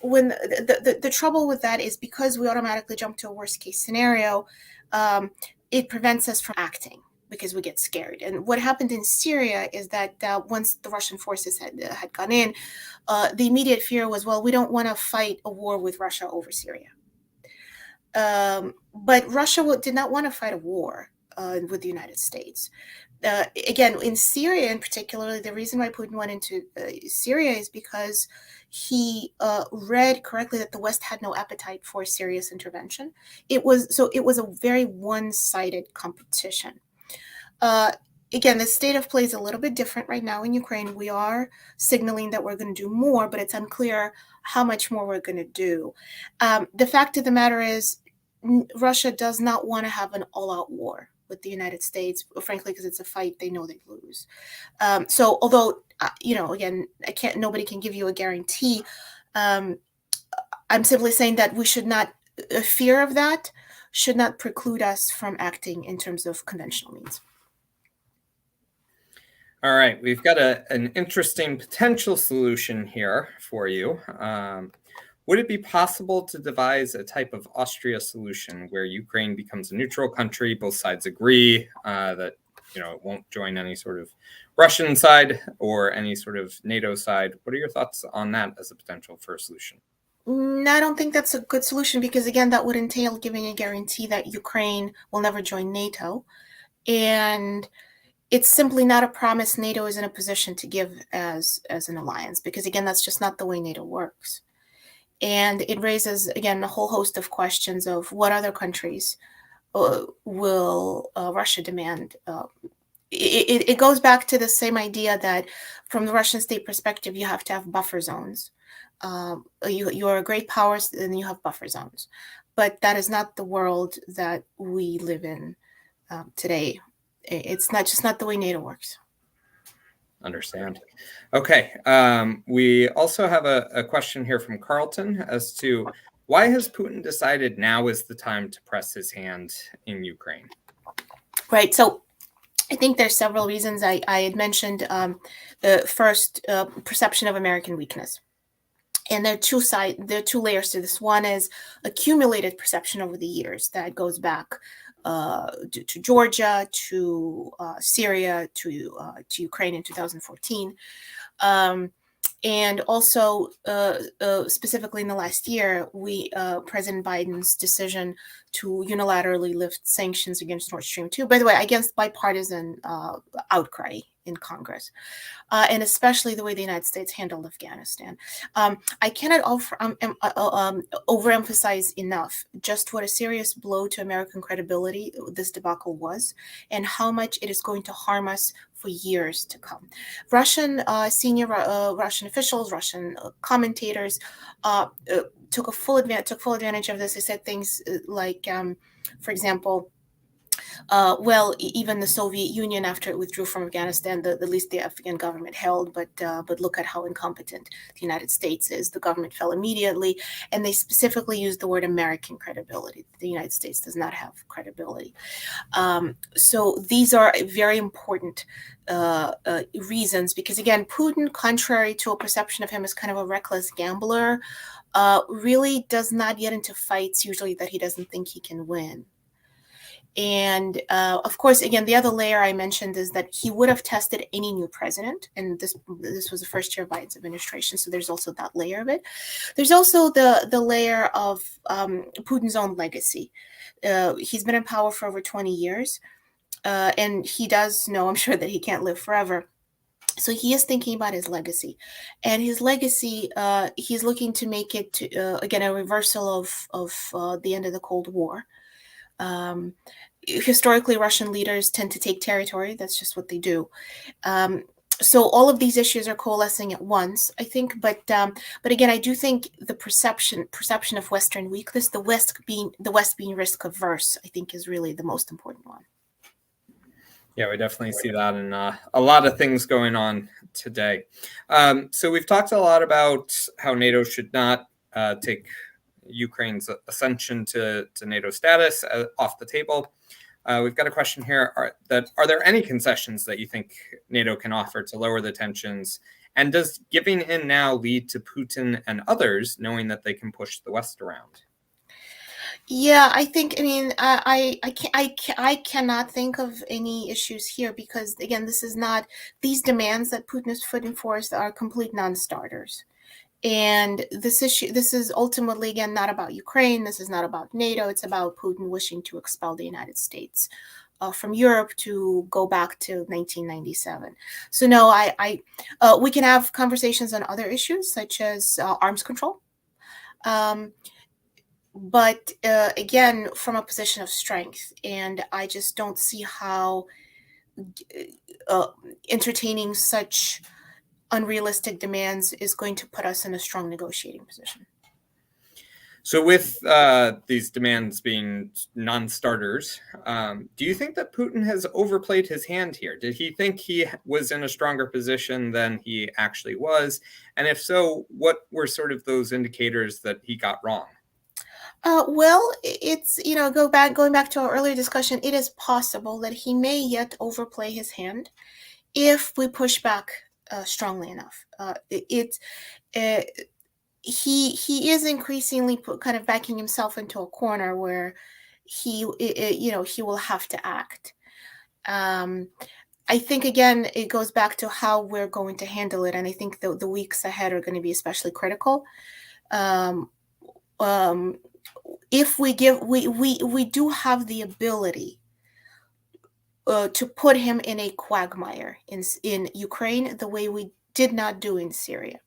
When the trouble with that is because we automatically jump to a worst case scenario, it prevents us from acting because we get scared. And what happened in Syria is that once the Russian forces had gone in, the immediate fear was, well, we don't want to fight a war with Russia over Syria. But Russia did not want to fight a war with the United States. Again, in Syria in particular, the reason why Putin went into Syria is because he read correctly that the West had no appetite for serious intervention. It was a very one-sided competition. Again, the state of play is a little bit different right now in Ukraine. We are signaling that we're going to do more, but it's unclear how much more we're going to do. The fact of the matter is, Russia does not want to have an all-out war with the United States, frankly, because it's a fight they know they lose. So although, again, nobody can give you a guarantee. I'm simply saying that we should not, a fear of that should not preclude us from acting in terms of conventional means. All right, we've got an interesting potential solution here for you. Would it be possible to devise a type of Austria solution where Ukraine becomes a neutral country, both sides agree that it won't join any sort of Russian side or any sort of NATO side? What are your thoughts on that as a potential for a solution? I don't think that's a good solution because, again, that would entail giving a guarantee that Ukraine will never join NATO. And it's simply not a promise NATO is in a position to give as an alliance because, again, that's just not the way NATO works. And it raises, again, a whole host of questions of what other countries will Russia demand. It goes back to the same idea that from the Russian state perspective, you have to have buffer zones. You're a great power, and you have buffer zones. But that is not the world that we live in today. It's not the way NATO works. Understand. Okay. We also have a question here from Carlton as to why has Putin decided now is the time to press his hand in Ukraine? Right. So I think there's several reasons. I had mentioned the first perception of American weakness. And there are two layers to this. One is accumulated perception over the years that goes back to Georgia, to Syria, to Ukraine in 2014. And also, specifically in the last year, President Biden's decision to unilaterally lift sanctions against Nord Stream 2, by the way, against bipartisan outcry in Congress, and especially the way the United States handled Afghanistan. I cannot overemphasize enough just what a serious blow to American credibility this debacle was, and how much it is going to harm us for years to come. Senior Russian officials, Russian commentators took full advantage of this. They said things like, for example, even the Soviet Union, after it withdrew from Afghanistan, at least the Afghan government held, but look at how incompetent the United States is. The government fell immediately, and they specifically used the word American credibility. The United States does not have credibility. So these are very important reasons, because again, Putin, contrary to a perception of him as kind of a reckless gambler, really does not get into fights usually that he doesn't think he can win. And of course, again, the other layer I mentioned is that he would have tested any new president, and this was the first year of Biden's administration, so there's also that layer of it. There's also the layer of Putin's own legacy. He's been in power for over 20 years, and he does know, I'm sure, that he can't live forever. So he is thinking about his legacy, and his legacy, he's looking to make it to, again, a reversal of the end of the Cold War. Historically, Russian leaders tend to take territory. That's just what they do. So all of these issues are coalescing at once, I think. But again, I do think the perception of Western weakness, the West being risk averse, I think is really the most important one. Yeah, we definitely see that in a lot of things going on today. So we've talked a lot about how NATO should not take Ukraine's ascension to NATO status off the table. We've got a question here. Are there any concessions that you think NATO can offer to lower the tensions? And does giving in now lead to Putin and others knowing that they can push the West around? Yeah, I think, I mean, I cannot think of any issues here, because again, these demands that Putin is putting forth are complete non-starters. And this is ultimately, again, not about Ukraine. This is not about NATO. It's about Putin wishing to expel the United States from Europe, to go back to 1997. So no, we can have conversations on other issues such as arms control. But again, from a position of strength, and I just don't see how entertaining such unrealistic demands is going to put us in a strong negotiating position. So with these demands being non-starters, do you think that Putin has overplayed his hand here? Did he think he was in a stronger position than he actually was? And if so, what were sort of those indicators that he got wrong? Well, it's, going back to our earlier discussion, it is possible that he may yet overplay his hand if we push back strongly enough. He is increasingly kind of backing himself into a corner where he will have to act. I think, again, it goes back to how we're going to handle it, and I think the weeks ahead are going to be especially critical. If we do have the ability to put him in a quagmire in Ukraine, the way we did not do in Syria.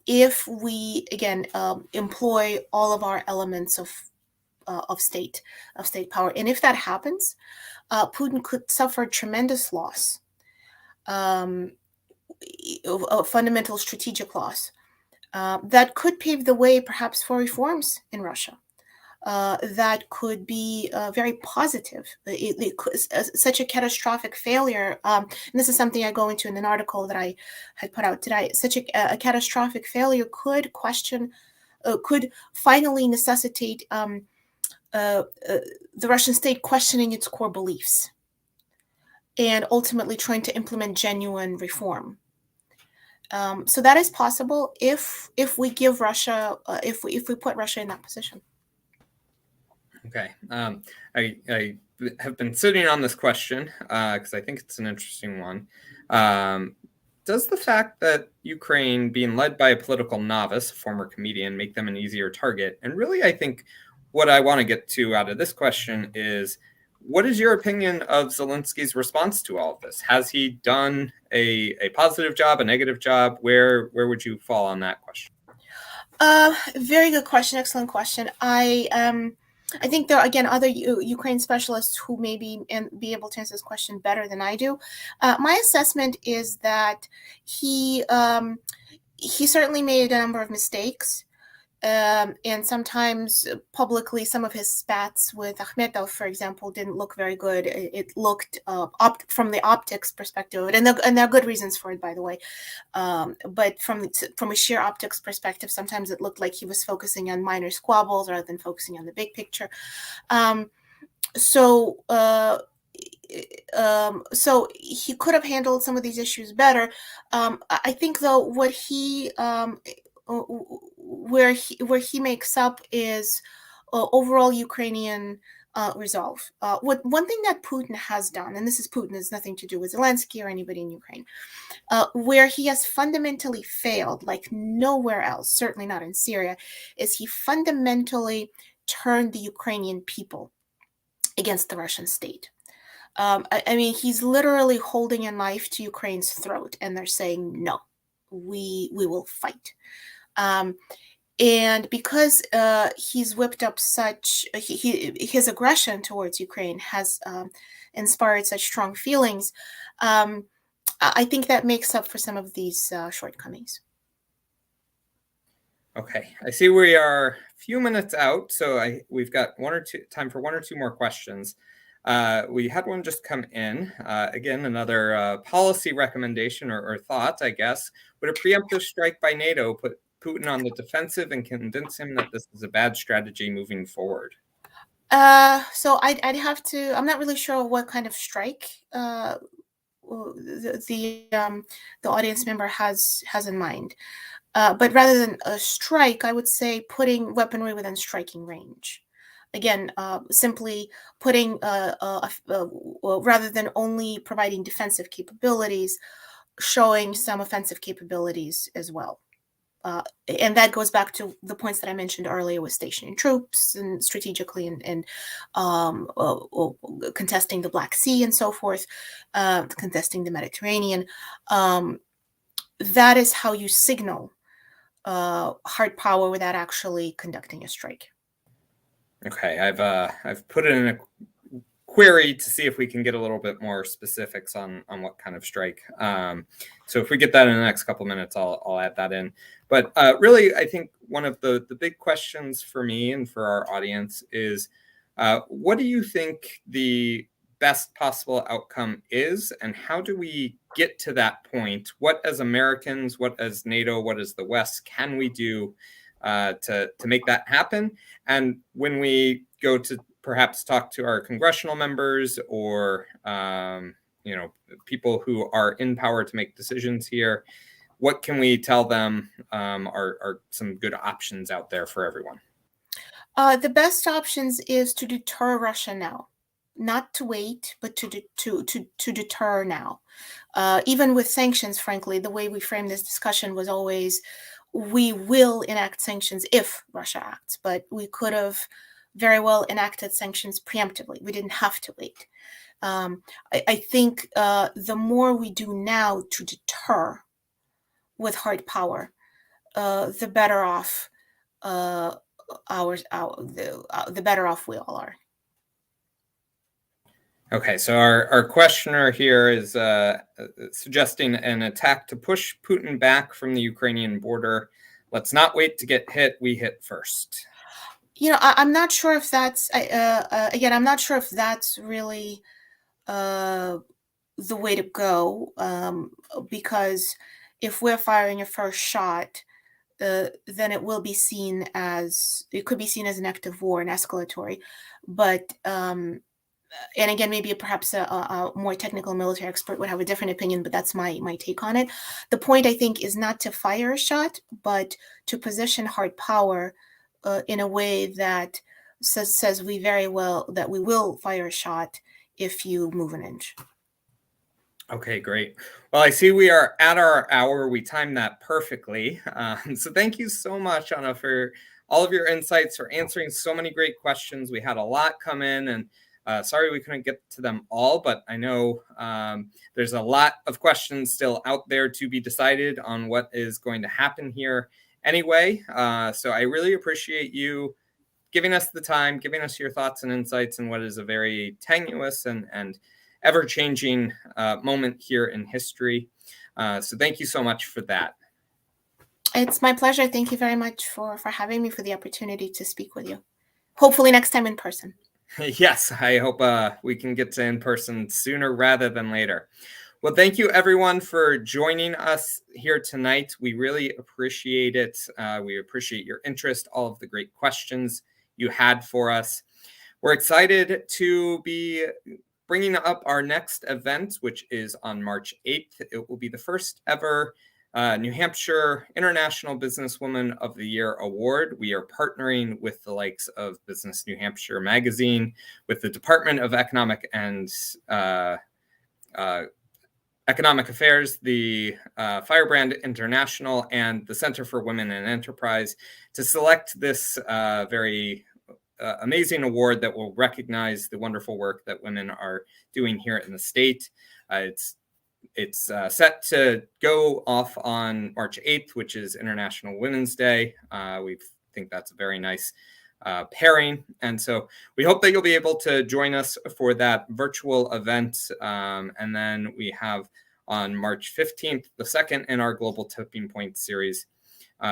If we again employ all of our elements of state power, and if that happens, Putin could suffer tremendous loss, a fundamental strategic loss. That could pave the way, perhaps, for reforms in Russia. That could be very positive. Such a catastrophic failure, and this is something I go into in an article that I had put out today. Such a catastrophic failure could finally necessitate the Russian state questioning its core beliefs, and ultimately trying to implement genuine reform. So that is possible if we give Russia, if we put Russia in that position. Okay. I have been sitting on this question because I think it's an interesting one. Does the fact that Ukraine being led by a political novice, a former comedian, make them an easier target? And really, I think what I want to get to out of this question is, what is your opinion of Zelensky's response to all of this? Has he done a positive job, a negative job? Where would you fall on that question? Very good question. Excellent question. I think there are, again, other Ukraine specialists who may be able to answer this question better than I do. My assessment is that he certainly made a number of mistakes. And sometimes publicly, some of his spats with Akhmetov, for example, didn't look very good. It looked from the optics perspective, and there are good reasons for it, by the way. But from a sheer optics perspective, sometimes it looked like he was focusing on minor squabbles rather than focusing on the big picture. So he could have handled some of these issues better. I think, though, what he where he makes up is overall Ukrainian resolve. One thing that Putin has done, and this is Putin, has nothing to do with Zelensky or anybody in Ukraine, where he has fundamentally failed, like nowhere else, certainly not in Syria, is he fundamentally turned the Ukrainian people against the Russian state. I mean, he's literally holding a knife to Ukraine's throat, and they're saying, no, we will fight. And because he's whipped up such, his aggression towards Ukraine has inspired such strong feelings, I think that makes up for some of these shortcomings. Okay, I see we are a few minutes out, so we've got time for one or two more questions. We had one just come in. Again, another policy recommendation or thought, I guess. Would a preemptive strike by NATO put Putin on the defensive and convince him that this is a bad strategy moving forward? So I'd have to. I'm not really sure what kind of strike the audience member has in mind. But rather than a strike, I would say putting weaponry within striking range. Again, simply putting, rather than only providing defensive capabilities, showing some offensive capabilities as well. And that goes back to the points that I mentioned earlier with stationing troops and strategically and contesting the Black Sea and so forth, contesting the Mediterranean. That is how you signal hard power without actually conducting a strike. Okay, I've put it in a query to see if we can get a little bit more specifics on what kind of strike. So if we get that in the next couple minutes, I'll add that in. But really, I think one of the big questions for me and for our audience is, what do you think the best possible outcome is, and how do we get to that point? What as Americans, what as NATO, what as the West can we do to make that happen? And when we go to perhaps talk to our congressional members or people who are in power to make decisions here, what can we tell them are some good options out there for everyone? The best options is to deter Russia now, not to wait, but to deter now. Even with sanctions, frankly, the way we framed this discussion was always, we will enact sanctions if Russia acts, but we could have very well enacted sanctions preemptively. We didn't have to wait. I think the more we do now to deter with hard power, the better off the better off we all are. Okay, so our questioner here is suggesting an attack to push Putin back from the Ukrainian border. Let's not wait to get hit. We hit first. I'm not sure if that's again. I'm not sure if that's really the way to go, because if we're firing a first shot, then it could be seen as an act of war and escalatory. But and again, maybe perhaps a more technical military expert would have a different opinion, but that's my take on it. The point, I think, is not to fire a shot, but to position hard power in a way that says we very well that we will fire a shot if you move an inch. Okay, great. Well, I see we are at our hour. We timed that perfectly. So thank you so much, Anna, for all of your insights, for answering so many great questions. We had a lot come in, and sorry we couldn't get to them all, but I know there's a lot of questions still out there to be decided on what is going to happen here anyway. So I really appreciate you giving us the time, giving us your thoughts and insights in what is a very tenuous and ever-changing moment here in history. So thank you so much for that. It's my pleasure. Thank you very much for having me, for the opportunity to speak with you. Hopefully next time in person. Yes, I hope we can get to in person sooner rather than later. Well, thank you everyone for joining us here tonight. We really appreciate it. We appreciate your interest, all of the great questions you had for us. We're excited to be bringing up our next event, which is on March 8th. It will be the first ever New Hampshire International Businesswoman of the Year Award. We are partnering with the likes of Business New Hampshire magazine, with the Department of Economic and Economic Affairs, the Firebrand International, and the Center for Women in Enterprise to select this very amazing award that will recognize the wonderful work that women are doing here in the state. It's set to go off on March 8th, which is International Women's Day. We think that's a very nice pairing. And so we hope that you'll be able to join us for that virtual event. And then we have on March 15th, the second in our Global Tipping Point series,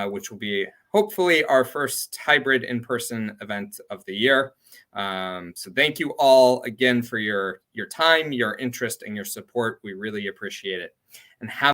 which will be hopefully our first hybrid in-person event of the year. So thank you all again for your time, your interest, and your support. We really appreciate it. And have